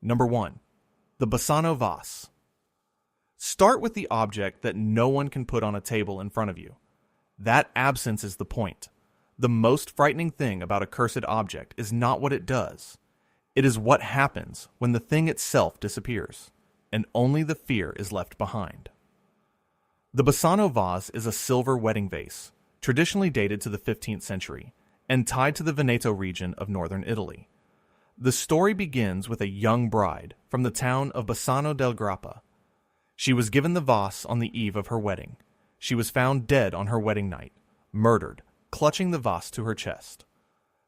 Number 1. The Basano Vase. Start with the object that no one can put on a table in front of you. That absence is the point. The most frightening thing about a cursed object is not what it does. It is what happens when the thing itself disappears, and only the fear is left behind. The Basano Vase is a silver wedding vase, traditionally dated to the 15th century, and tied to the Veneto region of northern Italy. The story begins with a young bride from the town of Basano del Grappa. She was given the vase on the eve of her wedding. She was found dead on her wedding night, murdered, clutching the vase to her chest.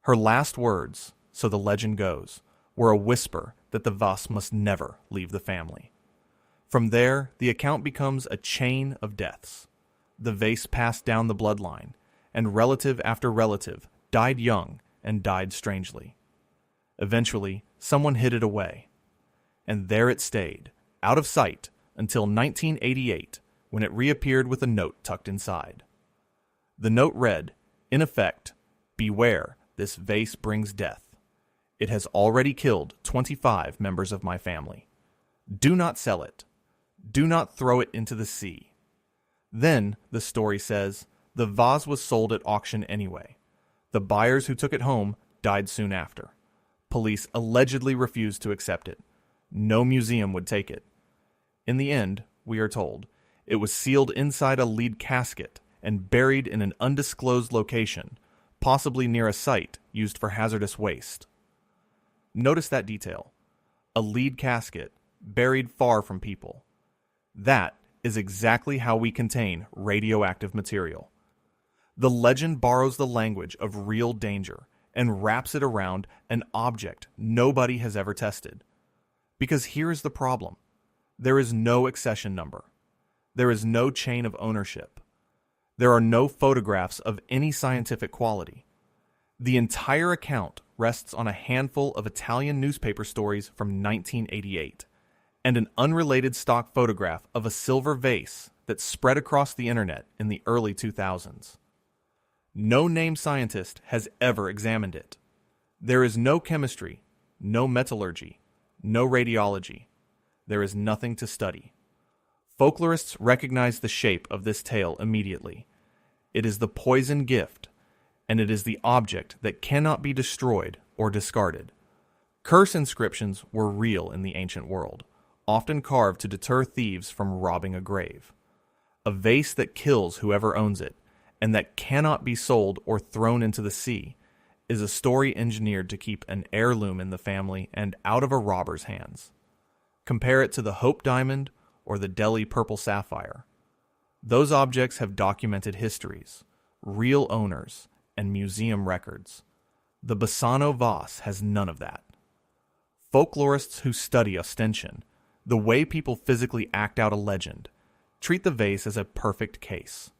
Her last words, so the legend goes, were a whisper that the vase must never leave the family. From there, the account becomes a chain of deaths. The vase passed down the bloodline, and relative after relative died young and died strangely. Eventually, someone hid it away, and there it stayed, out of sight, until 1988, when it reappeared with a note tucked inside. The note read, in effect, "Beware, this vase brings death. It has already killed 25 members of my family. Do not sell it. Do not throw it into the sea." Then, the story says, the vase was sold at auction anyway. The buyers who took it home died soon after. Police allegedly refused to accept it. No museum would take it. In the end, we are told, it was sealed inside a lead casket and buried in an undisclosed location, possibly near a site used for hazardous waste. Notice that detail. A lead casket, buried far from people. That is exactly how we contain radioactive material. The legend borrows the language of real danger and wraps it around an object nobody has ever tested. Because here is the problem. There is no accession number. There is no chain of ownership. There are no photographs of any scientific quality. The entire account rests on a handful of Italian newspaper stories from 1988 and an unrelated stock photograph of a silver vase that spread across the internet in the early 2000s. No named scientist has ever examined it. There is no chemistry, no metallurgy, no radiology. There is nothing to study. Folklorists recognize the shape of this tale immediately. It is the poison gift, and it is the object that cannot be destroyed or discarded. Curse inscriptions were real in the ancient world, often carved to deter thieves from robbing a grave. A vase that kills whoever owns it, and that cannot be sold or thrown into the sea, is a story engineered to keep an heirloom in the family and out of a robber's hands. Compare it to the Hope Diamond or the Delhi Purple Sapphire. Those objects have documented histories, real owners, and museum records. The Basano Vase has none of that. Folklorists who study ostension, the way people physically act out a legend, treat the vase as a perfect case.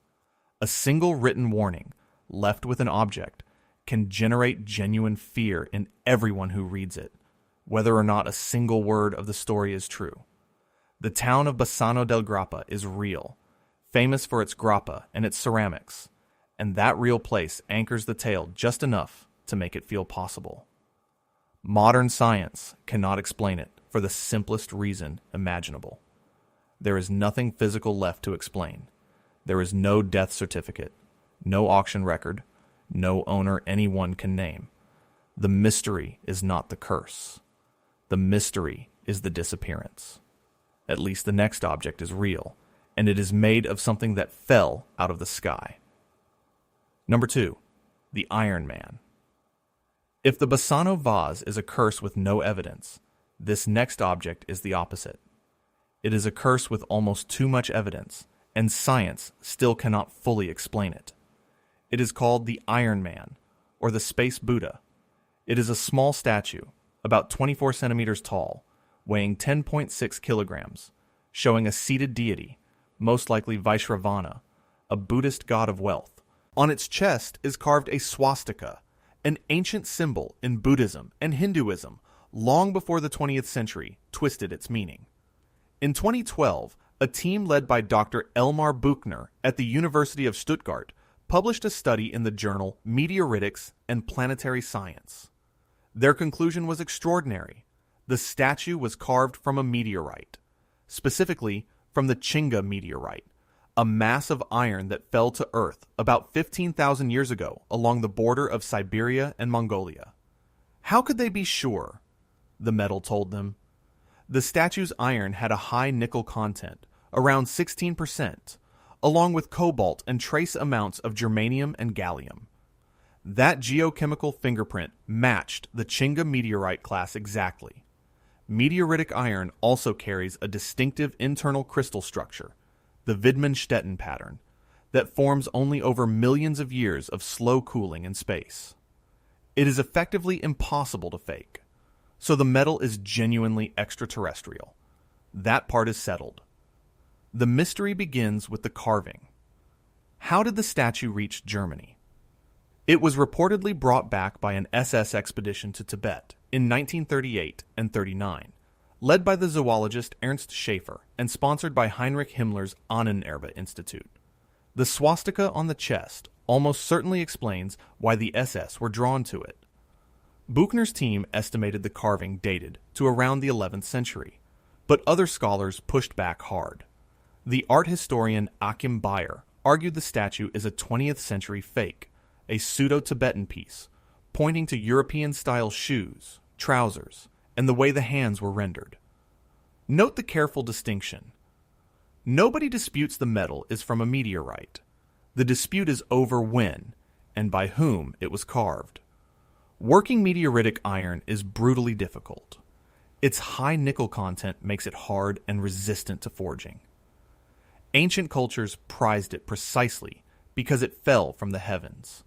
A single written warning, left with an object, can generate genuine fear in everyone who reads it, whether or not a single word of the story is true. The town of Basano del Grappa is real, famous for its grappa and its ceramics, and that real place anchors the tale just enough to make it feel possible. Modern science cannot explain it for the simplest reason imaginable. There is nothing physical left to explain. There is no death certificate, no auction record, no owner anyone can name. The mystery is not the curse. The mystery is the disappearance. At least the next object is real, and it is made of something that fell out of the sky. Number 2. The Iron Man. If the Basano vase is a curse with no evidence, this next object is the opposite. It is a curse with almost too much evidence, and science still cannot fully explain it. It is called the Iron Man, or the Space Buddha. It is a small statue, about 24 centimeters tall, weighing 10.6 kilograms, showing a seated deity, most likely Vaishravana, a Buddhist god of wealth. On its chest is carved a swastika, an ancient symbol in Buddhism and Hinduism long before the 20th century twisted its meaning. In 2012, a team led by Dr. Elmar Buchner at the University of Stuttgart published a study in the journal Meteoritics and Planetary Science. Their conclusion was extraordinary. The statue was carved from a meteorite, specifically from the Chinga meteorite, a mass of iron that fell to Earth about 15,000 years ago along the border of Siberia and Mongolia. How could they be sure? The metal told them. The statue's iron had a high nickel content, around 16%, along with cobalt and trace amounts of germanium and gallium. That geochemical fingerprint matched the Chinga meteorite class exactly. Meteoritic iron also carries a distinctive internal crystal structure, the Widmanstätten pattern, that forms only over millions of years of slow cooling in space. It is effectively impossible to fake, so the metal is genuinely extraterrestrial. That part is settled. The mystery begins with the carving. How did the statue reach Germany? It was reportedly brought back by an SS expedition to Tibet in 1938 and 39, led by the zoologist Ernst Schaefer and sponsored by Heinrich Himmler's Ahnenerbe Institute. The swastika on the chest almost certainly explains why the SS were drawn to it. Buchner's team estimated the carving dated to around the 11th century, but other scholars pushed back hard. The art historian Achim Bayer argued the statue is a 20th century fake, a pseudo-Tibetan piece, pointing to European-style shoes, trousers, and the way the hands were rendered. Note the careful distinction. Nobody disputes the metal is from a meteorite. The dispute is over when, and by whom, it was carved. Working meteoritic iron is brutally difficult. Its high nickel content makes it hard and resistant to forging. Ancient cultures prized it precisely because it fell from the heavens.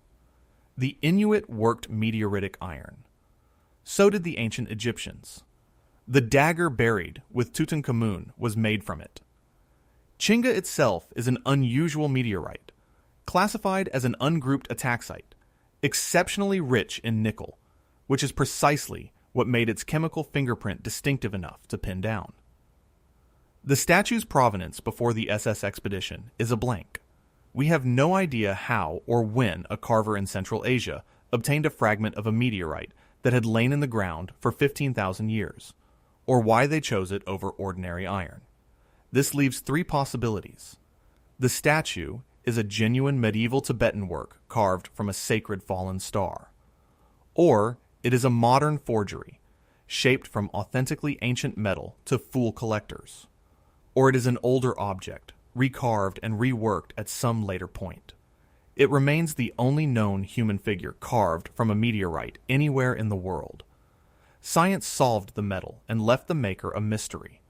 The Inuit worked meteoritic iron. So did the ancient Egyptians. The dagger buried with Tutankhamun was made from it. Chinga itself is an unusual meteorite, classified as an ungrouped ataxite, exceptionally rich in nickel, which is precisely what made its chemical fingerprint distinctive enough to pin down. The statue's provenance before the SS expedition is a blank. We have no idea how or when a carver in Central Asia obtained a fragment of a meteorite that had lain in the ground for 15,000 years, or why they chose it over ordinary iron. This leaves three possibilities. The statue is a genuine medieval Tibetan work carved from a sacred fallen star. Or it is a modern forgery, shaped from authentically ancient metal to fool collectors. Or it is an older object, recarved and reworked at some later point. It remains the only known human figure carved from a meteorite anywhere in the world. Science solved the metal and left the maker a mystery.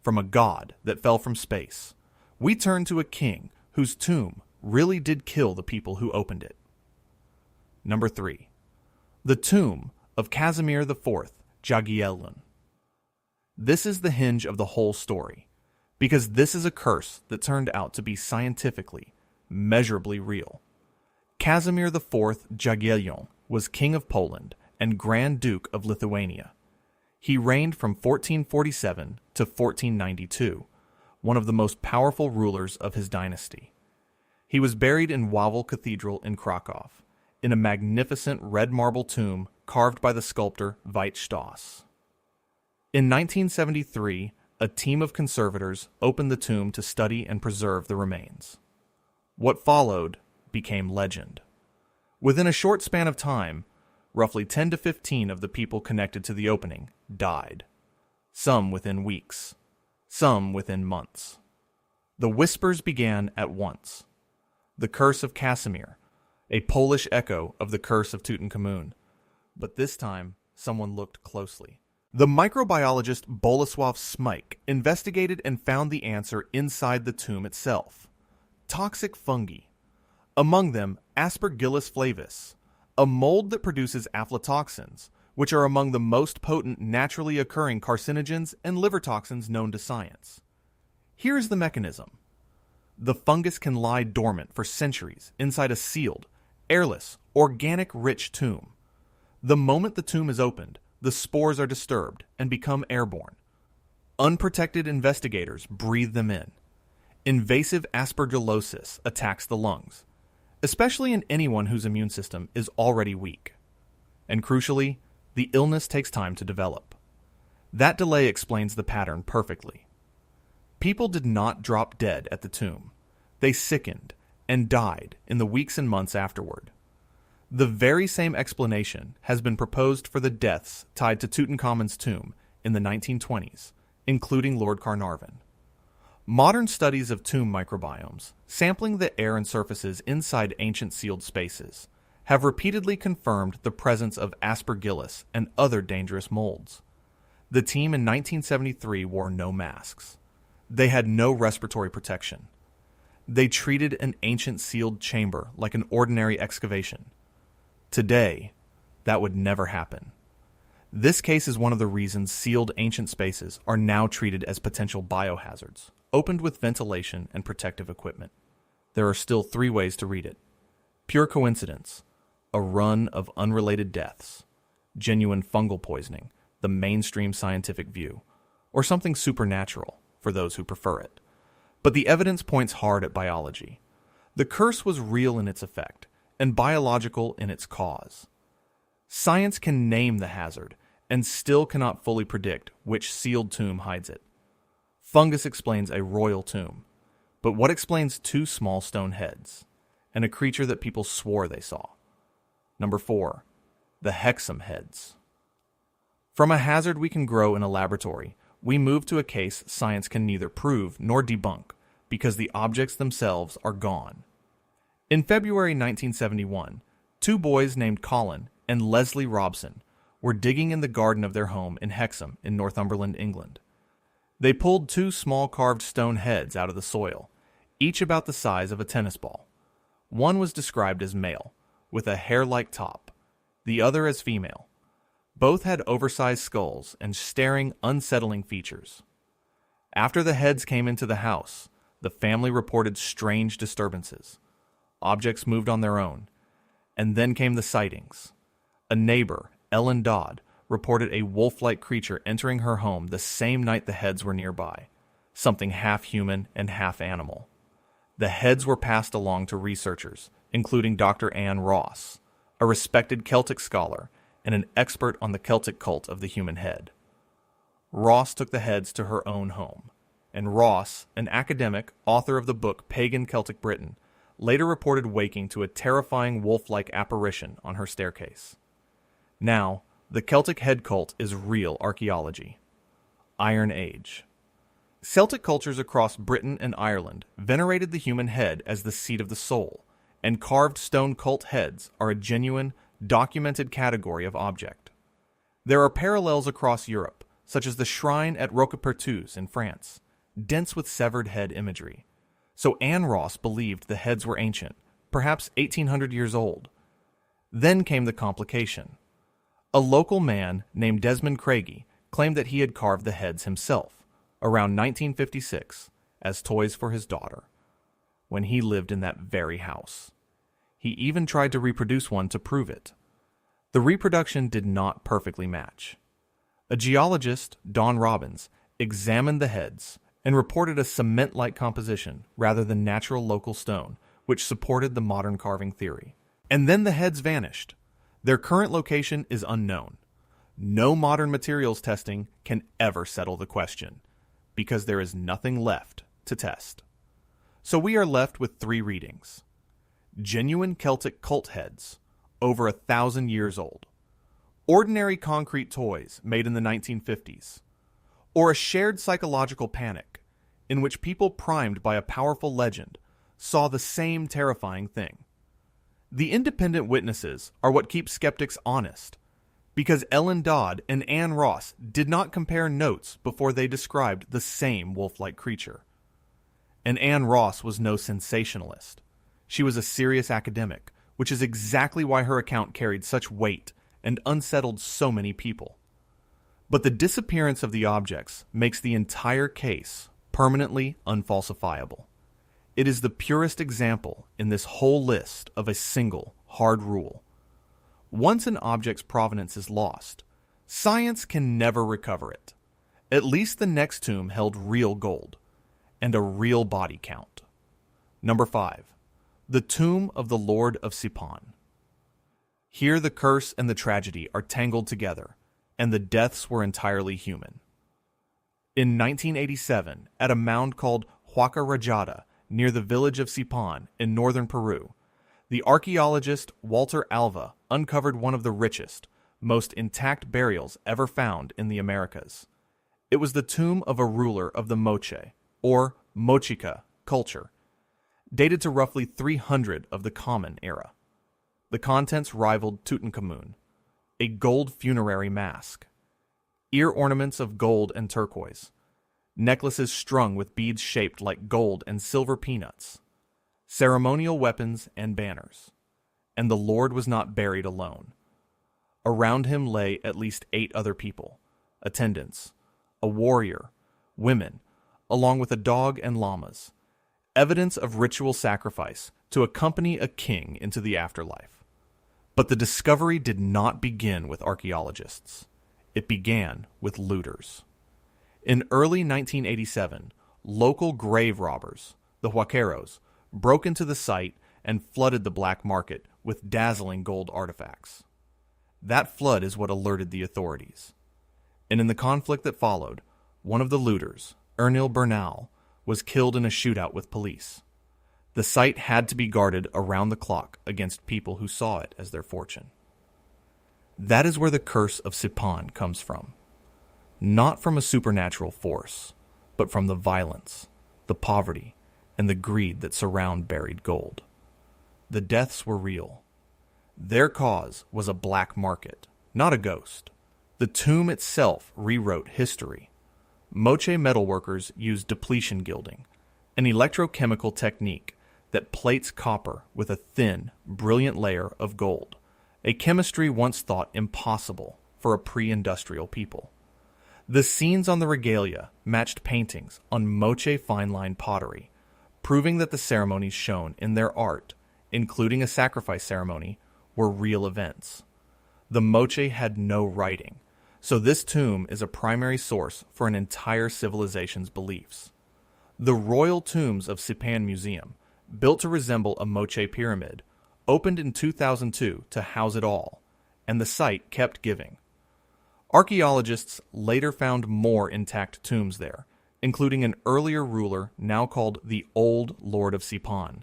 From a god that fell from space, we turn to a king whose tomb really did kill the people who opened it. Number 3. The tomb of Casimir IV, Jagiellon. This is the hinge of the whole story, because this is a curse that turned out to be scientifically, measurably real. Casimir IV Jagiellon was King of Poland and Grand Duke of Lithuania. He reigned from 1447 to 1492, one of the most powerful rulers of his dynasty. He was buried in Wawel Cathedral in Krakow, in a magnificent red marble tomb carved by the sculptor Veit Stoss. In 1973, a team of conservators opened the tomb to study and preserve the remains. What followed became legend. Within a short span of time, roughly 10 to 15 of the people connected to the opening died. Some within weeks, some within months. The whispers began at once. The curse of Casimir, a Polish echo of the curse of Tutankhamun. But this time, someone looked closely. The microbiologist Bolesław Smyk investigated and found the answer inside the tomb itself. Toxic fungi. Among them, Aspergillus flavus, a mold that produces aflatoxins, which are among the most potent naturally occurring carcinogens and liver toxins known to science. Here is the mechanism. The fungus can lie dormant for centuries inside a sealed, airless, organic-rich tomb. The moment the tomb is opened, the spores are disturbed and become airborne. Unprotected investigators breathe them in. Invasive aspergillosis attacks the lungs, especially in anyone whose immune system is already weak. And crucially, the illness takes time to develop. That delay explains the pattern perfectly. People did not drop dead at the tomb. They sickened and died in the weeks and months afterward. The very same explanation has been proposed for the deaths tied to Tutankhamun's tomb in the 1920s, including Lord Carnarvon. Modern studies of tomb microbiomes, sampling the air and surfaces inside ancient sealed spaces, have repeatedly confirmed the presence of Aspergillus and other dangerous molds. The team in 1973 wore no masks. They had no respiratory protection. They treated an ancient sealed chamber like an ordinary excavation. Today, that would never happen. This case is one of the reasons sealed ancient spaces are now treated as potential biohazards, opened with ventilation and protective equipment. There are still 3 ways to read it. Pure coincidence, a run of unrelated deaths, genuine fungal poisoning, the mainstream scientific view, or something supernatural for those who prefer it. But the evidence points hard at biology. The curse was real in its effect, and biological in its cause. Science can name the hazard, and still cannot fully predict which sealed tomb hides it. Fungus explains a royal tomb, but what explains 2 small stone heads, and a creature that people swore they saw? Number 4, the Hexham Heads. From a hazard we can grow in a laboratory, we move to a case science can neither prove nor debunk, because the objects themselves are gone. In February 1971, 2 boys named Colin and Leslie Robson were digging in the garden of their home in Hexham in Northumberland, England. They pulled 2 small carved stone heads out of the soil, each about the size of a tennis ball. One was described as male, with a hair-like top, the other as female. Both had oversized skulls and staring, unsettling features. After the heads came into the house, the family reported strange disturbances. Objects moved on their own. And then came the sightings. A neighbor, Ellen Dodd, reported a wolf-like creature entering her home the same night the heads were nearby, something half human and half animal. The heads were passed along to researchers, including Dr. Anne Ross, a respected Celtic scholar and an expert on the Celtic cult of the human head. Ross took the heads to her own home, and Ross, an academic, author of the book Pagan Celtic Britain, later reported waking to a terrifying wolf-like apparition on her staircase. Now, the Celtic head cult is real archaeology. Iron Age. Celtic cultures across Britain and Ireland venerated the human head as the seat of the soul, and carved stone cult heads are a genuine, documented category of object. There are parallels across Europe, such as the shrine at Roquepertus in France, dense with severed head imagery. So Anne Ross believed the heads were ancient, perhaps 1,800 years old. Then came the complication. A local man named Desmond Craigie claimed that he had carved the heads himself, around 1956, as toys for his daughter, when he lived in that very house. He even tried to reproduce one to prove it. The reproduction did not perfectly match. A geologist, Don Robbins, examined the heads and reported a cement-like composition rather than natural local stone, which supported the modern carving theory. And then the heads vanished. Their current location is unknown. No modern materials testing can ever settle the question, because there is nothing left to test. So we are left with 3 readings. Genuine Celtic cult heads, over 1,000 years old. Ordinary concrete toys made in the 1950s. Or a shared psychological panic, in which people primed by a powerful legend saw the same terrifying thing. The independent witnesses are what keep skeptics honest, because Ellen Dodd and Anne Ross did not compare notes before they described the same wolf-like creature. And Anne Ross was no sensationalist. She was a serious academic, which is exactly why her account carried such weight and unsettled so many people. But the disappearance of the objects makes the entire case permanently unfalsifiable. It is the purest example in this whole list of a single hard rule. Once an object's provenance is lost, science can never recover it. At least the next tomb held real gold and a real body count. Number 5. The Tomb of the Lord of Sipán. Here the curse and the tragedy are tangled together, and the deaths were entirely human. In 1987, at a mound called Huaca Rajada, near the village of Sipán in northern Peru, the archaeologist Walter Alva uncovered one of the richest, most intact burials ever found in the Americas. It was the tomb of a ruler of the Moche, or Mochica, culture, dated to roughly 300 of the Common Era. The contents rivaled Tutankhamun, a gold funerary mask, ear ornaments of gold and turquoise, necklaces strung with beads shaped like gold and silver peanuts, ceremonial weapons and banners. And the Lord was not buried alone. Around him lay at least 8 other people, attendants, a warrior, women, along with a dog and llamas, evidence of ritual sacrifice to accompany a king into the afterlife. But the discovery did not begin with archaeologists. It began with looters. In early 1987, local grave robbers, the Huaqueros, broke into the site and flooded the black market with dazzling gold artifacts. That flood is what alerted the authorities. And in the conflict that followed, one of the looters, Ernil Bernal, was killed in a shootout with police. The site had to be guarded around the clock against people who saw it as their fortune. That is where the curse of Sipán comes from. Not from a supernatural force, but from the violence, the poverty, and the greed that surround buried gold. The deaths were real. Their cause was a black market, not a ghost. The tomb itself rewrote history. Moche metalworkers used depletion gilding, an electrochemical technique that plates copper with a thin, brilliant layer of gold, a chemistry once thought impossible for a pre-industrial people. The scenes on the regalia matched paintings on Moche fine-line pottery, proving that the ceremonies shown in their art, including a sacrifice ceremony, were real events. The Moche had no writing, so this tomb is a primary source for an entire civilization's beliefs. The Royal Tombs of Sipán Museum, built to resemble a Moche pyramid, opened in 2002 to house it all, and the site kept giving. Archaeologists later found more intact tombs there, including an earlier ruler now called the Old Lord of Sipán,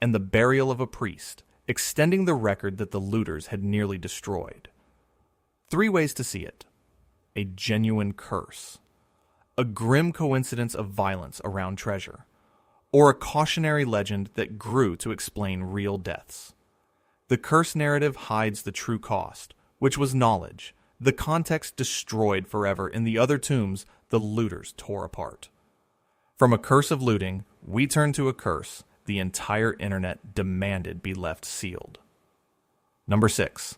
and the burial of a priest, extending the record that the looters had nearly destroyed. 3 ways to see it. A genuine curse, a grim coincidence of violence around treasure, or a cautionary legend that grew to explain real deaths. The curse narrative hides the true cost, which was knowledge, the context destroyed forever in the other tombs the looters tore apart. From a curse of looting, we turn to a curse the entire internet demanded be left sealed. Number 6.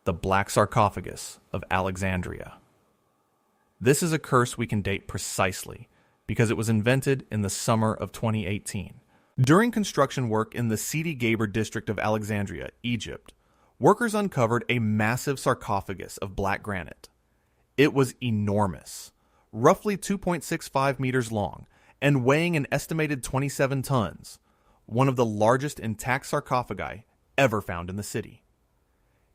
The Black Sarcophagus of Alexandria. This is a curse we can date precisely because it was invented in the summer of 2018. During construction work in the Sidi Gaber district of Alexandria, Egypt, workers uncovered a massive sarcophagus of black granite. It was enormous, roughly 2.65 meters long, and weighing an estimated 27 tons, one of the largest intact sarcophagi ever found in the city.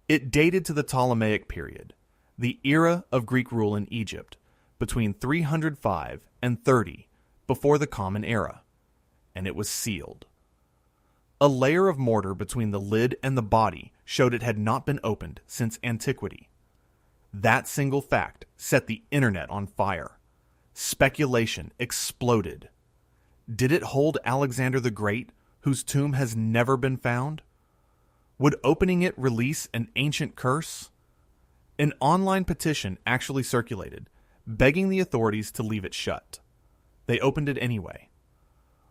It dated to the Ptolemaic period, the era of Greek rule in Egypt, between 305 and 30 before the Common Era, and it was sealed. A layer of mortar between the lid and the body showed it had not been opened since antiquity. That single fact set the internet on fire. Speculation exploded. Did it hold Alexander the Great, whose tomb has never been found? Would opening it release an ancient curse? An online petition actually circulated, begging the authorities to leave it shut. They opened it anyway.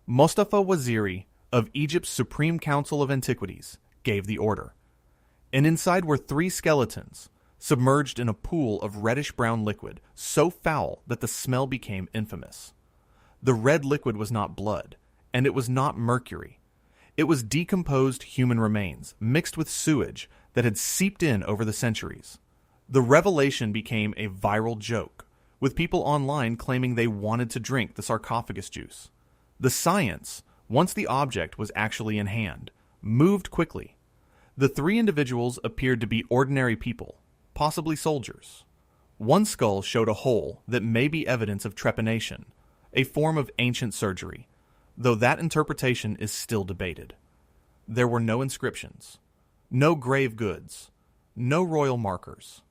Mostafa Waziri of Egypt's Supreme Council of Antiquities gave the order. And inside were 3 skeletons, submerged in a pool of reddish-brown liquid so foul that the smell became infamous. The red liquid was not blood, and it was not mercury. It was decomposed human remains mixed with sewage that had seeped in over the centuries. The revelation became a viral joke, with people online claiming they wanted to drink the sarcophagus juice. The science, once the object was actually in hand, moved quickly. The 3 individuals appeared to be ordinary people, possibly soldiers. One skull showed a hole that may be evidence of trepanation, a form of ancient surgery, though that interpretation is still debated. There were no inscriptions, no grave goods, no royal markers.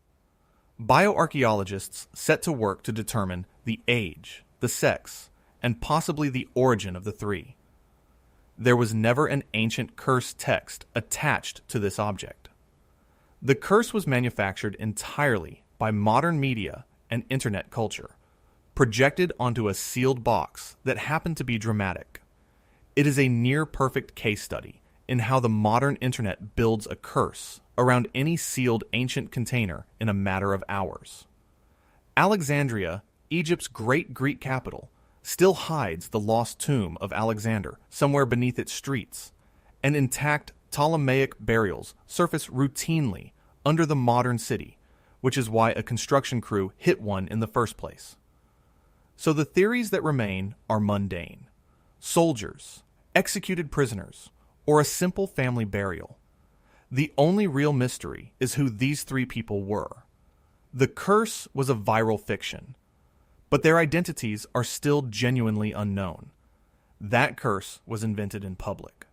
Bioarchaeologists set to work to determine the age, the sex, and possibly the origin of the three. There was never an ancient curse text attached to this object. The curse was manufactured entirely by modern media and internet culture, projected onto a sealed box that happened to be dramatic. It is a near-perfect case study in how the modern internet builds a curse around any sealed ancient container in a matter of hours. Alexandria, Egypt's great Greek capital, still hides the lost tomb of Alexander somewhere beneath its streets, and intact Ptolemaic burials surface routinely under the modern city, which is why a construction crew hit one in the first place. So the theories that remain are mundane: soldiers, executed prisoners, or a simple family burial. The only real mystery is who these three people were. The curse was a viral fiction, but their identities are still genuinely unknown. That curse was invented in public.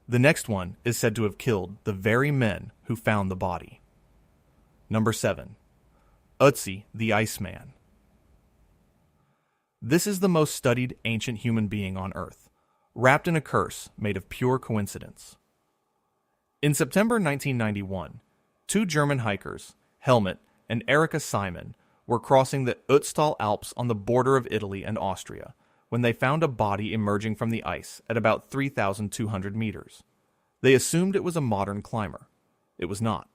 The next one is said to have killed the very men who found the body. Number 7. Ötzi the Iceman. This is the most studied ancient human being on Earth, wrapped in a curse made of pure coincidence. In September 1991, two German hikers, Helmut and Erika Simon, were crossing the Ötztal Alps on the border of Italy and Austria when they found a body emerging from the ice at about 3,200 meters. They assumed it was a modern climber. It was not.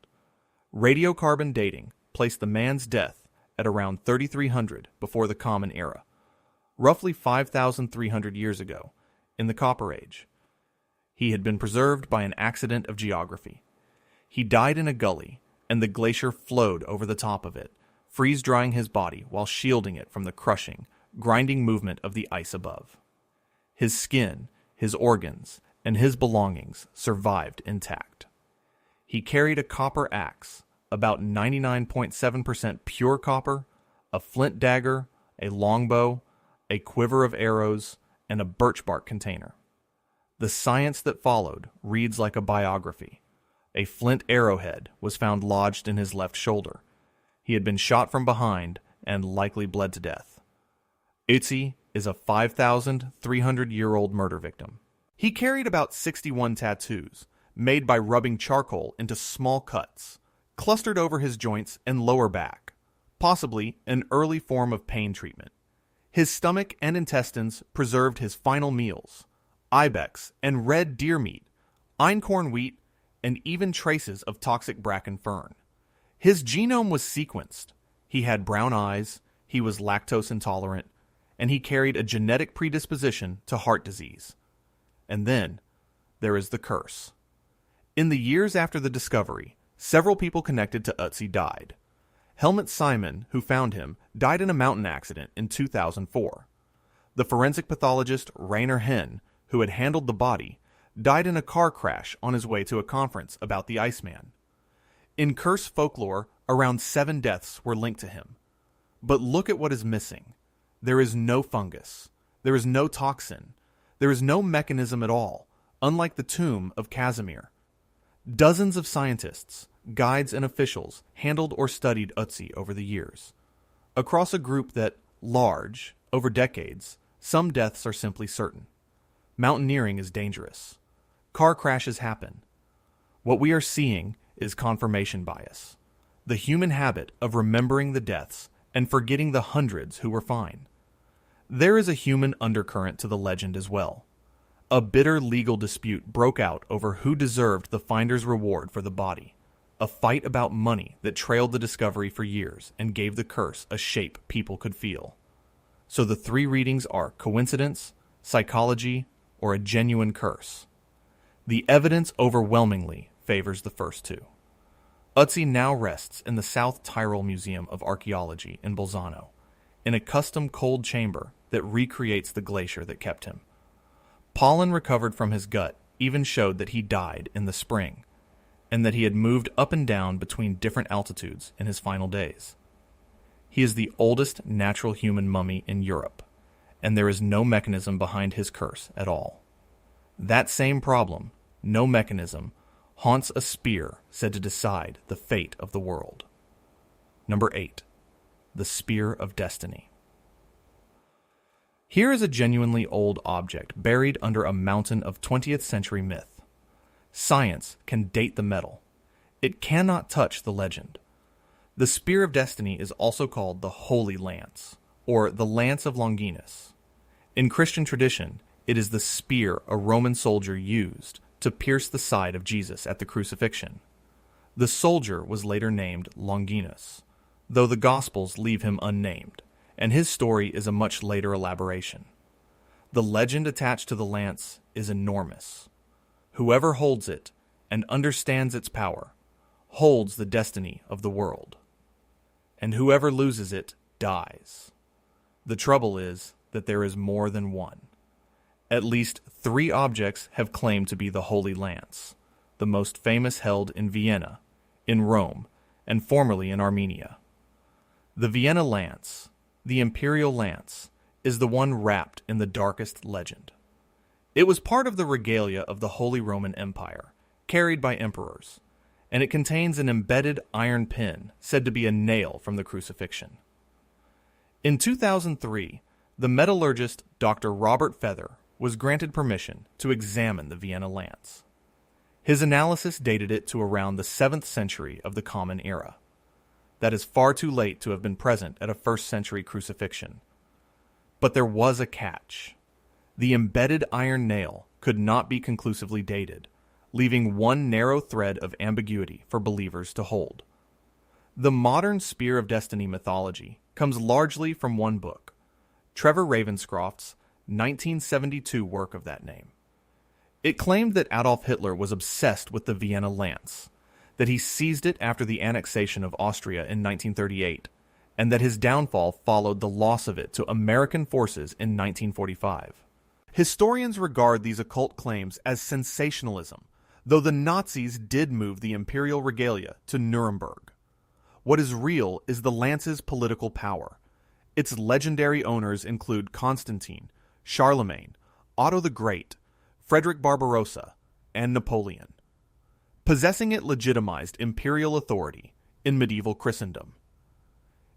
Radiocarbon dating placed the man's death at around 3,300 before the Common Era, roughly 5,300 years ago, in the Copper Age. He had been preserved by an accident of geography. He died in a gully, and the glacier flowed over the top of it, freeze-drying his body while shielding it from the crushing, grinding movement of the ice above. His skin, his organs, and his belongings survived intact. He carried a copper axe, about 99.7% pure copper, a flint dagger, a longbow, a quiver of arrows, and a birch bark container. The science that followed reads like a biography. A flint arrowhead was found lodged in his left shoulder. He had been shot from behind and likely bled to death. Ötzi is a 5,300-year-old murder victim. He carried about 61 tattoos, made by rubbing charcoal into small cuts, clustered over his joints and lower back, possibly an early form of pain treatment. His stomach and intestines preserved his final meals: ibex and red deer meat, einkorn wheat, and even traces of toxic bracken fern. His genome was sequenced. He had brown eyes, he was lactose intolerant, and he carried a genetic predisposition to heart disease. And then there is the curse. In the years after the discovery, several people connected to Ötzi died. Helmut Simon, who found him, died in a mountain accident in 2004. The forensic pathologist Rainer Henn, who had handled the body, died in a car crash on his way to a conference about the Iceman. In curse folklore, around 7 deaths were linked to him. But look at what is missing. There is no fungus. There is no toxin. There is no mechanism at all, unlike the tomb of Casimir. Dozens of scientists, guides, and officials handled or studied Ötzi over the years. Across a group that, large, over decades, some deaths are simply certain. Mountaineering is dangerous. Car crashes happen. What we are seeing is confirmation bias, the human habit of remembering the deaths and forgetting the hundreds who were fine. There is a human undercurrent to the legend as well. A bitter legal dispute broke out over who deserved the finder's reward for the body, a fight about money that trailed the discovery for years and gave the curse a shape people could feel. So the 3 readings are coincidence, psychology, or a genuine curse. The evidence overwhelmingly favors the first 2. Ötzi now rests in the South Tyrol Museum of Archaeology in Bolzano, in a custom cold chamber that recreates the glacier that kept him. Pollen recovered from his gut even showed that he died in the spring, and that he had moved up and down between different altitudes in his final days. He is the oldest natural human mummy in Europe, and there is no mechanism behind his curse at all. That same problem, no mechanism, haunts a spear said to decide the fate of the world. Number 8. The Spear of Destiny. Here is a genuinely old object buried under a mountain of 20th century myth. Science can date the metal. It cannot touch the legend. The Spear of Destiny is also called the Holy Lance, or the Lance of Longinus. In Christian tradition, it is the spear a Roman soldier used to pierce the side of Jesus at the crucifixion. The soldier was later named Longinus, though the Gospels leave him unnamed, and his story is a much later elaboration. The legend attached to the lance is enormous. Whoever holds it and understands its power holds the destiny of the world, and whoever loses it dies. The trouble is that there is more than one. At least 3 objects have claimed to be the Holy Lance, the most famous held in Vienna, in Rome, and formerly in Armenia. The Vienna lance, the imperial lance, is the one wrapped in the darkest legend. It was part of the regalia of the Holy Roman Empire, carried by emperors, and it contains an embedded iron pin said to be a nail from the crucifixion. In 2003, the metallurgist Dr. Robert Feather was granted permission to examine the Vienna lance. His analysis dated it to around the 7th century of the Common Era. That is far too late to have been present at a 1st century crucifixion. But there was a catch. The embedded iron nail could not be conclusively dated, leaving one narrow thread of ambiguity for believers to hold. The modern Spear of Destiny mythology comes largely from one book, Trevor Ravenscroft's 1972 work of that name. It claimed that Adolf Hitler was obsessed with the Vienna lance, that he seized it after the annexation of Austria in 1938, and that his downfall followed the loss of it to American forces in 1945. Historians regard these occult claims as sensationalism, though the Nazis did move the imperial regalia to Nuremberg. What is real is the lance's political power. Its legendary owners include Constantine, Charlemagne, Otto the Great, Frederick Barbarossa, and Napoleon. Possessing it legitimized imperial authority in medieval Christendom.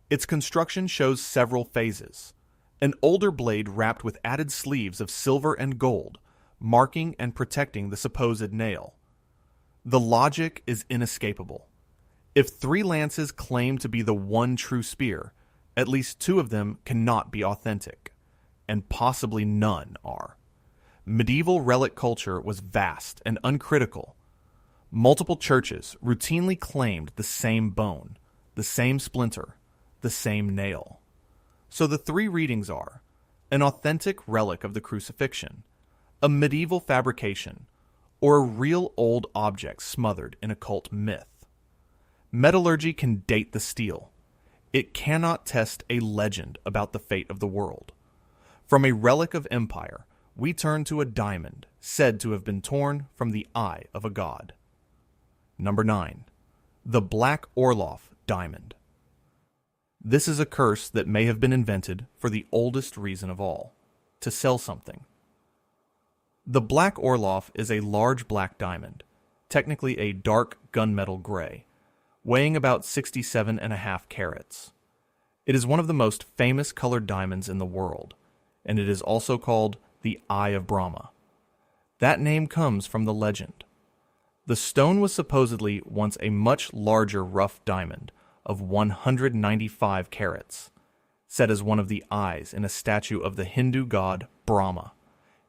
Its construction shows several phases. An older blade wrapped with added sleeves of silver and gold, marking and protecting the supposed nail. The logic is inescapable. If 3 lances claim to be the one true spear, at least 2 of them cannot be authentic, and possibly none are. Medieval relic culture was vast and uncritical. Multiple churches routinely claimed the same bone, the same splinter, the same nail. So the 3 readings are an authentic relic of the crucifixion, a medieval fabrication, or a real old object smothered in occult myth. Metallurgy can date the steel. It cannot test a legend about the fate of the world. From a relic of empire, we turn to a diamond said to have been torn from the eye of a god. Number 9. The Black Orlov Diamond. This is a curse that may have been invented for the oldest reason of all, to sell something. The Black Orlov is a large black diamond, technically a dark gunmetal gray, weighing about 67.5 carats. It is one of the most famous colored diamonds in the world, and it is also called the Eye of Brahma. That name comes from the legend. The stone was supposedly once a much larger rough diamond of 195 carats, set as one of the eyes in a statue of the Hindu god Brahma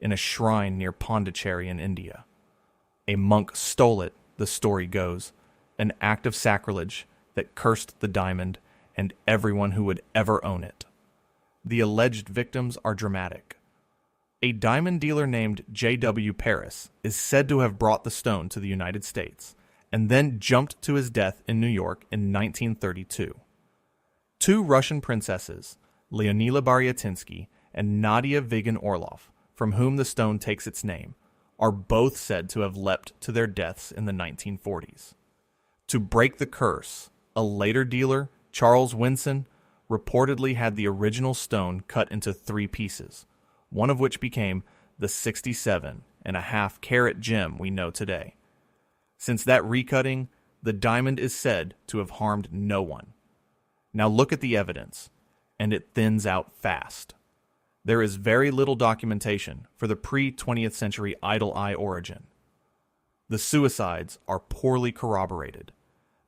in a shrine near Pondicherry in India. A monk stole it, the story goes, an act of sacrilege that cursed the diamond and everyone who would ever own it. The alleged victims are dramatic. A diamond dealer named J.W. Paris is said to have brought the stone to the United States and then jumped to his death in New York in 1932. 2 Russian princesses, Leonila Baryatinsky and Nadia Vigin Orlov, from whom the stone takes its name, are both said to have leapt to their deaths in the 1940s. To break the curse, a later dealer, Charles Winson, reportedly had the original stone cut into 3 pieces, one of which became the 67.5-carat gem we know today. Since that recutting, the diamond is said to have harmed no one. Now look at the evidence, and it thins out fast. There is very little documentation for the pre-20th century idol eye origin. The suicides are poorly corroborated.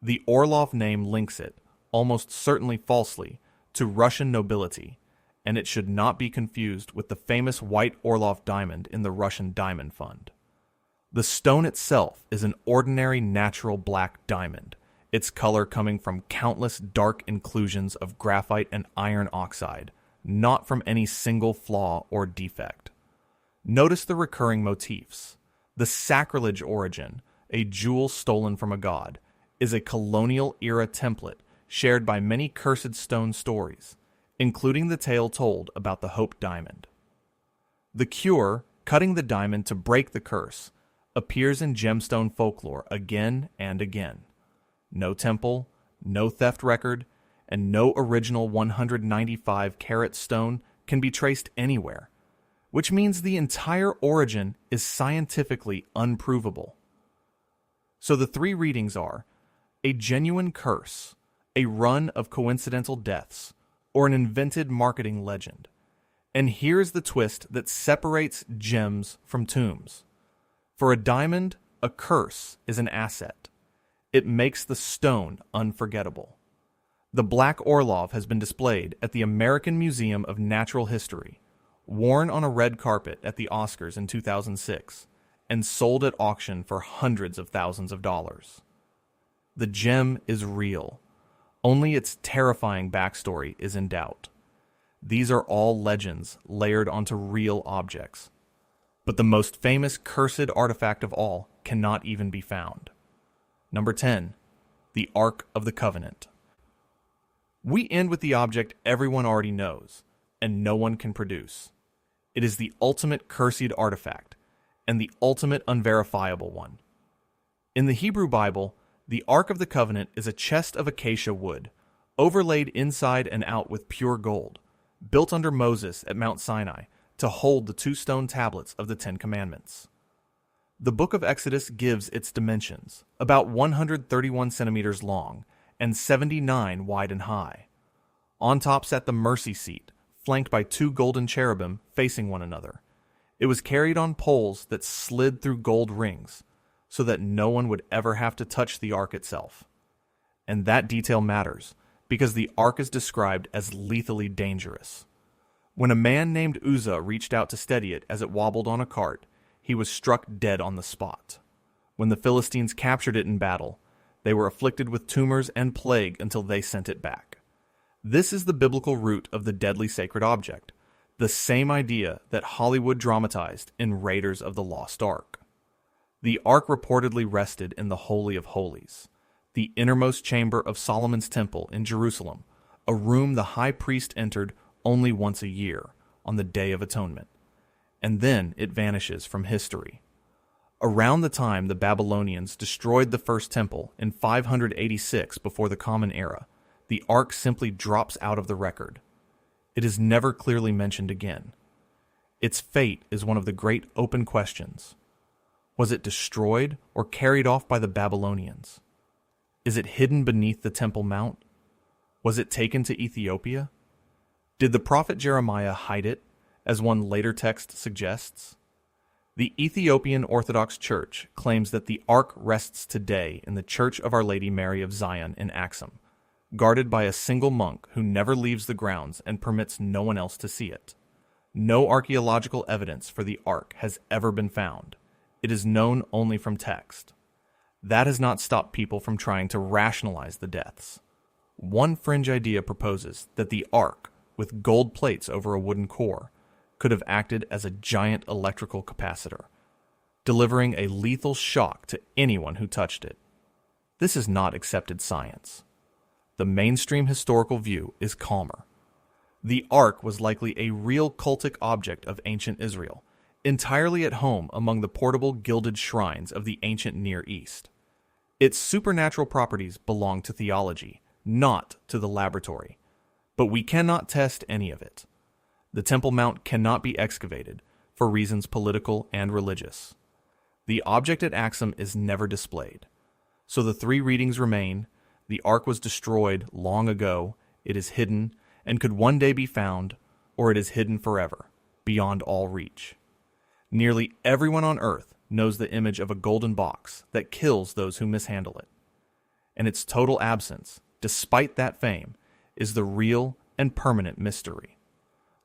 The Orlov name links it, almost certainly falsely, to Russian nobility, and it should not be confused with the famous white Orlov diamond in the Russian Diamond Fund. The stone itself is an ordinary natural black diamond, its color coming from countless dark inclusions of graphite and iron oxide, not from any single flaw or defect. Notice the recurring motifs. The sacrilege origin, a jewel stolen from a god, is a colonial-era template shared by many cursed stone stories, including the tale told about the Hope Diamond. The cure, cutting the diamond to break the curse, appears in gemstone folklore again and again. No temple, no theft record, and no original 195-carat stone can be traced anywhere, which means the entire origin is scientifically unprovable. So the 3 readings are a genuine curse, a run of coincidental deaths, or an invented marketing legend. And here's the twist that separates gems from tombs. For a diamond, a curse is an asset. It makes the stone unforgettable. The Black Orlov has been displayed at the American Museum of Natural History, worn on a red carpet at the Oscars in 2006, and sold at auction for hundreds of thousands of dollars. The gem is real. Only its terrifying backstory is in doubt. These are all legends layered onto real objects. But the most famous cursed artifact of all cannot even be found. Number 10. The Ark of the Covenant. We end with the object everyone already knows, and no one can produce. It is the ultimate cursed artifact, and the ultimate unverifiable one. In the Hebrew Bible, the Ark of the Covenant is a chest of acacia wood, overlaid inside and out with pure gold, built under Moses at Mount Sinai to hold the 2 stone tablets of the 10 Commandments. The book of Exodus gives its dimensions, about 131 centimeters long and 79 wide and high. On top sat the mercy seat, flanked by 2 golden cherubim facing one another. It was carried on poles that slid through gold rings, so that no one would ever have to touch the ark itself. And that detail matters, because the ark is described as lethally dangerous. When a man named Uzzah reached out to steady it as it wobbled on a cart, he was struck dead on the spot. When the Philistines captured it in battle, they were afflicted with tumors and plague until they sent it back. This is the biblical root of the deadly sacred object, the same idea that Hollywood dramatized in Raiders of the Lost Ark. The ark reportedly rested in the Holy of Holies, the innermost chamber of Solomon's temple in Jerusalem, a room the high priest entered only once a year, on the Day of Atonement, and then it vanishes from history. Around the time the Babylonians destroyed the first temple in 586 before the Common Era, the ark simply drops out of the record. It is never clearly mentioned again. Its fate is one of the great open questions. Was it destroyed or carried off by the Babylonians? Is it hidden beneath the Temple Mount? Was it taken to Ethiopia? Did the prophet Jeremiah hide it, as one later text suggests? The Ethiopian Orthodox Church claims that the ark rests today in the Church of Our Lady Mary of Zion in Hexham, guarded by a single monk who never leaves the grounds and permits no one else to see it. No archaeological evidence for the ark has ever been found. It is known only from text. That has not stopped people from trying to rationalize the deaths. One fringe idea proposes that the ark, with gold plates over a wooden core, could have acted as a giant electrical capacitor, delivering a lethal shock to anyone who touched it. This is not accepted science. The mainstream historical view is calmer. The ark was likely a real cultic object of ancient Israel, entirely at home among the portable gilded shrines of the ancient Near East. Its supernatural properties belong to theology, not to the laboratory. But we cannot test any of it. The Temple Mount cannot be excavated for reasons political and religious. The object at Hexham is never displayed. So the 3 readings remain. The Ark was destroyed long ago, it is hidden, and could one day be found, or it is hidden forever, beyond all reach. Nearly everyone on Earth knows the image of a golden box that kills those who mishandle it. And its total absence, despite that fame, is the real and permanent mystery.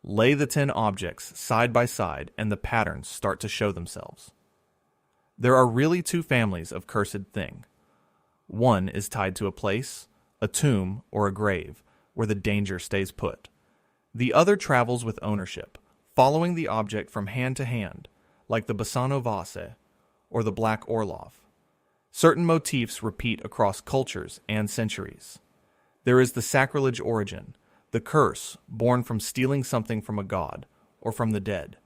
Lay the 10 objects side by side and the patterns start to show themselves. There are really 2 families of cursed thing. One is tied to a place, a tomb, or a grave, where the danger stays put. The other travels with ownership, following the object from hand to hand, like the Basano Vase or the Black Orlov. Certain motifs repeat across cultures and centuries. There is the sacrilege origin, the curse born from stealing something from a god or from the dead.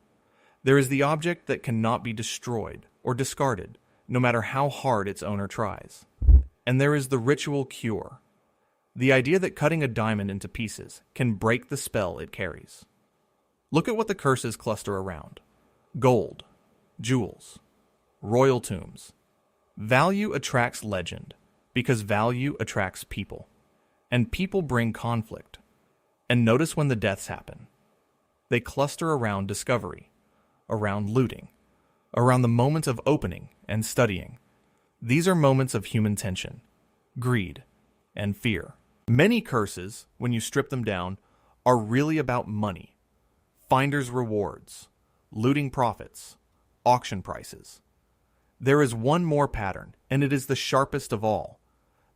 There is the object that cannot be destroyed or discarded, no matter how hard its owner tries. And there is the ritual cure, the idea that cutting a diamond into pieces can break the spell it carries. Look at what the curses cluster around. Gold, jewels, royal tombs. Value attracts legend because value attracts people, and people bring conflict. And notice when the deaths happen. They cluster around discovery, around looting, around the moment of opening and studying. These are moments of human tension, greed, and fear. Many curses, when you strip them down, are really about money, finders' rewards, looting profits, auction prices. There is one more pattern, and it is the sharpest of all.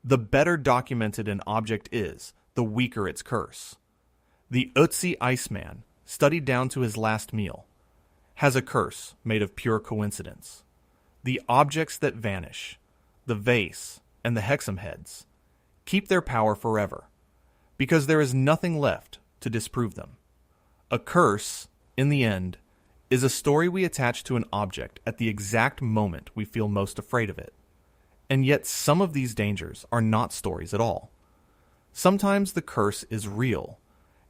The better documented an object is, the weaker its curse. The Ötzi the Iceman, studied down to his last meal, has a curse made of pure coincidence. The objects that vanish, the vase and the Hexham Heads, keep their power forever, because there is nothing left to disprove them. A curse, in the end, is a story we attach to an object at the exact moment we feel most afraid of it. And yet some of these dangers are not stories at all. Sometimes the curse is real,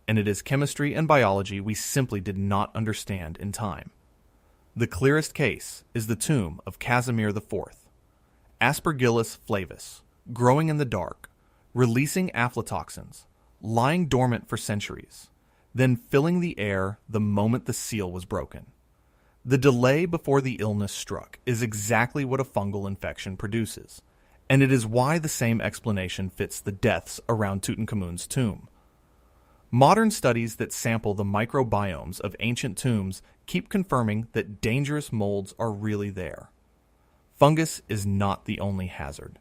and it is chemistry and biology we simply did not understand in time. The clearest case is the tomb of Casimir IV, Aspergillus flavus, growing in the dark, releasing aflatoxins, lying dormant for centuries, then filling the air the moment the seal was broken. The delay before the illness struck is exactly what a fungal infection produces, and it is why the same explanation fits the deaths around Tutankhamun's tomb. Modern studies that sample the microbiomes of ancient tombs keep confirming that dangerous molds are really there. Fungus is not the only hazard.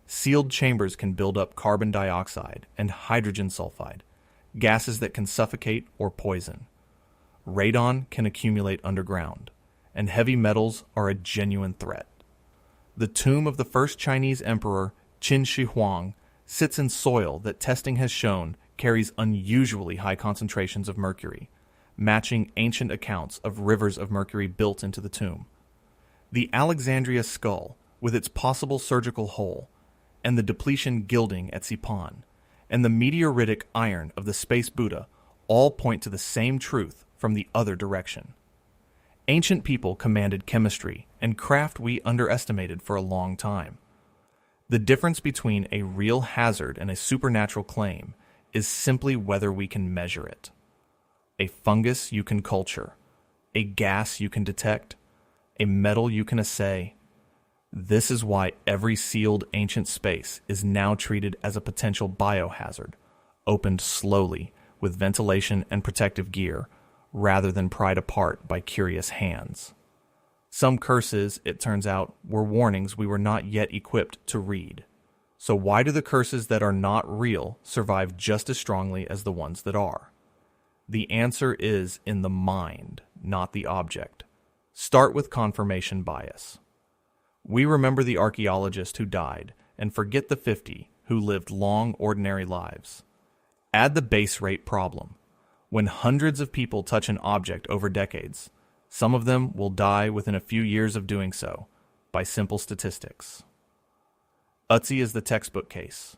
Sealed chambers can build up carbon dioxide and hydrogen sulfide, gases that can suffocate or poison. Radon can accumulate underground, and heavy metals are a genuine threat. The tomb of the first Chinese emperor, Qin Shi Huang, sits in soil that testing has shown carries unusually high concentrations of mercury, matching ancient accounts of rivers of mercury built into the tomb. The Alexandria skull, with its possible surgical hole, and the depletion gilding at Sipán, and the meteoritic iron of the space Buddha all point to the same truth from the other direction. Ancient people commanded chemistry and craft we underestimated for a long time. The difference between a real hazard and a supernatural claim is simply whether we can measure it. A fungus you can culture, a gas you can detect, a metal you can assay. This is why every sealed ancient space is now treated as a potential biohazard, opened slowly with ventilation and protective gear, rather than pried apart by curious hands. Some curses, it turns out, were warnings we were not yet equipped to read. So why do the curses that are not real survive just as strongly as the ones that are? The answer is in the mind, not the object. Start with confirmation bias. We remember the archaeologist who died and forget the 50 who lived long, ordinary lives. Add the base rate problem. When hundreds of people touch an object over decades, some of them will die within a few years of doing so, by simple statistics. Ötzi is the textbook case.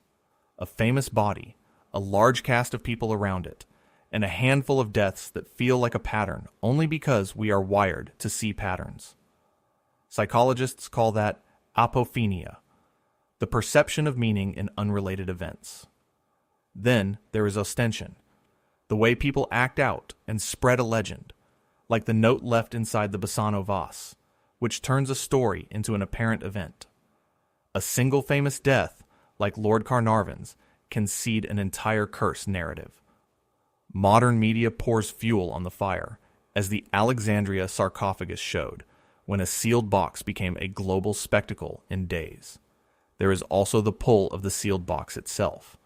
A famous body, a large cast of people around it, and a handful of deaths that feel like a pattern only because we are wired to see patterns. Psychologists call that apophenia, the perception of meaning in unrelated events. Then there is ostension, the way people act out and spread a legend, like the note left inside the Basano Vase, which turns a story into an apparent event. A single famous death, like Lord Carnarvon's, can seed an entire curse narrative. Modern media pours fuel on the fire, as the Alexandria sarcophagus showed, when a sealed box became a global spectacle in days. There is also the pull of the sealed box itself,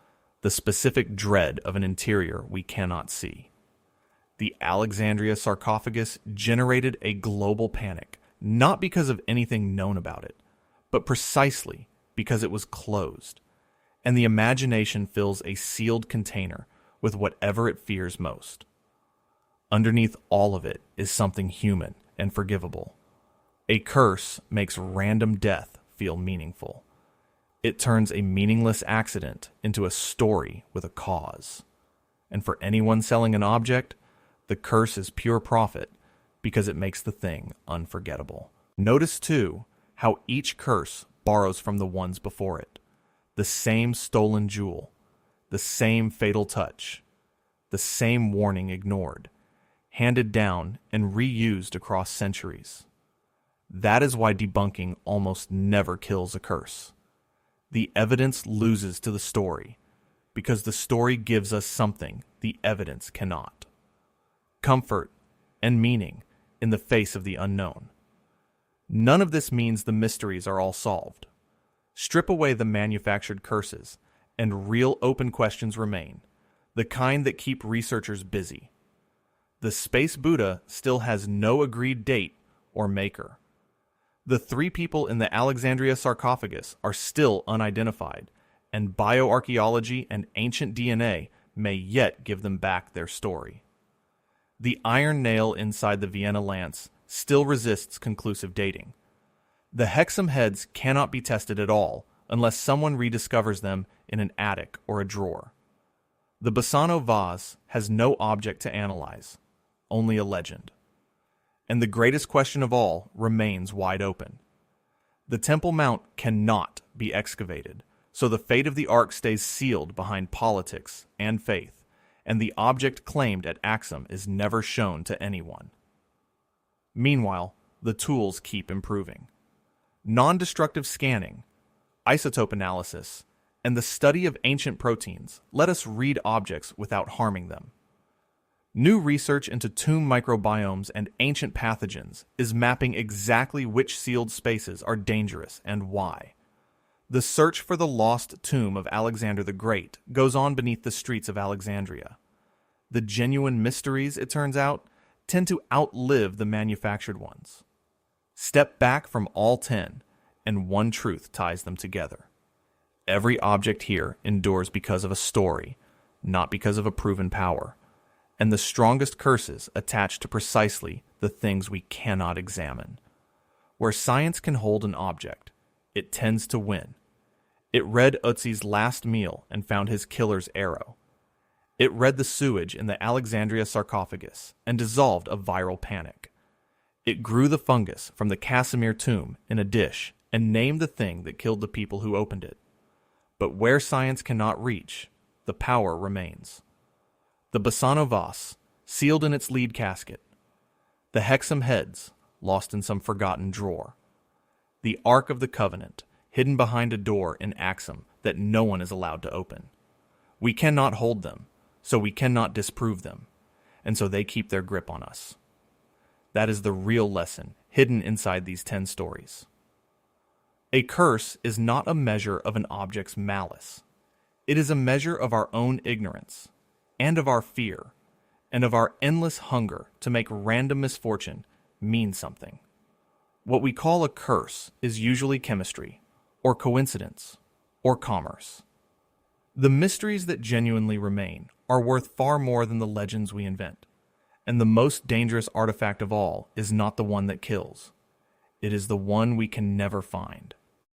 the specific dread of an interior we cannot see. The Alexandria sarcophagus generated a global panic, not because of anything known about it, but precisely because it was closed, and the imagination fills a sealed container with whatever it fears most. Underneath all of it is something human and forgivable. A curse makes random death feel meaningful. It turns a meaningless accident into a story with a cause. And for anyone selling an object, the curse is pure profit because it makes the thing unforgettable. Notice, too, how each curse borrows from the ones before it. The same stolen jewel, the same fatal touch, the same warning ignored, handed down and reused across centuries. That is why debunking almost never kills a curse. The evidence loses to the story, because the story gives us something the evidence cannot. Comfort and meaning in the face of the unknown. None of this means the mysteries are all solved. Strip away the manufactured curses, and real open questions remain, the kind that keep researchers busy. The Space Buddha still has no agreed date or maker. The 3 people in the Alexandria sarcophagus are still unidentified, and bioarchaeology and ancient DNA may yet give them back their story. The iron nail inside the Vienna lance still resists conclusive dating. The Hexham Heads cannot be tested at all unless someone rediscovers them in an attic or a drawer. The Basano Vase has no object to analyze, only a legend. And the greatest question of all remains wide open. The Temple Mount cannot be excavated, so the fate of the Ark stays sealed behind politics and faith, and the object claimed at Hexham is never shown to anyone. Meanwhile, the tools keep improving. Non-destructive scanning, isotope analysis, and the study of ancient proteins let us read objects without harming them. New research into tomb microbiomes and ancient pathogens is mapping exactly which sealed spaces are dangerous and why. The search for the lost tomb of Alexander the Great goes on beneath the streets of Alexandria. The genuine mysteries, it turns out, tend to outlive the manufactured ones. Step back from all 10, and one truth ties them together. Every object here endures because of a story, not because of a proven power, and the strongest curses attach to precisely the things we cannot examine. Where science can hold an object, it tends to win. It read Ötzi's last meal and found his killer's arrow. It read the sewage in the Alexandria sarcophagus and dissolved a viral panic. It grew the fungus from the Casimir tomb in a dish and named the thing that killed the people who opened it. But where science cannot reach, the power remains. The Basano Vase, sealed in its lead casket. The Hexham Heads, lost in some forgotten drawer. The Ark of the Covenant, hidden behind a door in Hexham that no one is allowed to open. We cannot hold them, so we cannot disprove them, and so they keep their grip on us. That is the real lesson hidden inside these 10 stories. A curse is not a measure of an object's malice. It is a measure of our own ignorance, and of our fear, and of our endless hunger to make random misfortune mean something. What we call a curse is usually chemistry, or coincidence, or commerce. The mysteries that genuinely remain are worth far more than the legends we invent, and the most dangerous artifact of all is not the one that kills. It is the one we can never find.